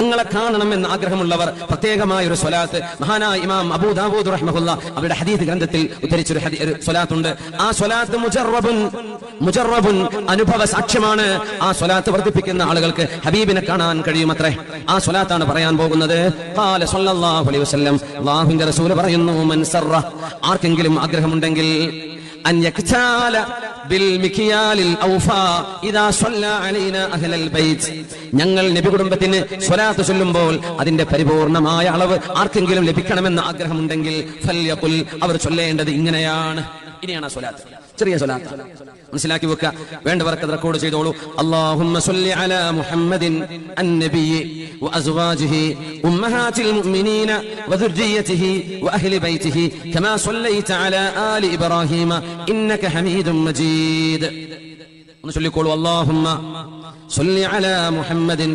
തങ്ങളെ കാണണമെന്ന് ആഗ്രഹമുള്ളവർ പ്രത്യേകമായ ഒരു സ്വലാത്ത് മഹാനായ ഇമാം അബൂ ദാവൂദ് റഹ്മഹുല്ല അവരുടെ ഹദീസ് ഗ്രന്ഥത്തിൽ ഉദ്ധരിച്ചൊരു സ്വലാത്തുണ്ട്. ആ സ്വലാത്ത് മുജറബുൻ അനുഭവ സാക്ഷ്യമാണ്. ആ സ്വലാത്ത് വർദ്ധിപ്പിക്കുന്ന ആളുകൾക്ക് ഹബീബിനെ കാണാൻ കഴിയുമത്രേ. ആ സ്വലാത്താണ് പറയാൻ പോകുന്നത്. ഖാല സല്ലല്ലാഹു അലൈഹി വസല്ലം, അല്ലാഹുവിന്റെ റസൂൽ പറയുന്നു, മൻ സർറ, ആർക്കെങ്കിലും ആഗ്രഹമുണ്ടെങ്കിൽ, അൻ യക്താല ബിൽ മിക്യാലിൽ ഔഫാ ഇദാ സ്വല്ല അലൈനാ അഹ്ലൽ ബൈത്ത്, ഞങ്ങൾ നബി കുടുംബത്തിന് സ്വലാത്ത് ചൊല്ലുമ്പോൾ അതിന്റെ പരിപൂർണമായ അളവ് ആർക്കെങ്കിലും ലഭിക്കണമെന്ന് ആഗ്രഹമുണ്ടെങ്കിൽ ഫൽയഖുൽ, അവർ ചൊല്ലേണ്ടത് ഇങ്ങനെയാണ്. ഇനിയാണ് സ്വലാത്ത്, ചെറിയ സ്വലാത്ത്, മനസ്സിലാക്കി വെക്കുക. വേണ്ടവർക്ക് റെക്കോർഡ് ചെയ്തോളൂ. അല്ലാഹുമ്മ സ്വല്ലി അലാ മുഹമ്മദിൻ അന്നബിയ്യി വഅസ്വാജിഹി ഉമ്മഹാത്തിൽ മുഅ്മിനീന വദുർരിയ്യതിഹി വഅഹ്ലി ബൈതിഹി കമാ സ്വല്ലൈത അലാ ആലി ഇബ്രാഹീമ ഇന്നക ഹമീദും മജീദ്. ഒന്ന് ചൊല്ലിക്കോളൂ. അല്ലാഹുമ്മ സ്വല്ലി അലാ മുഹമ്മദിൻ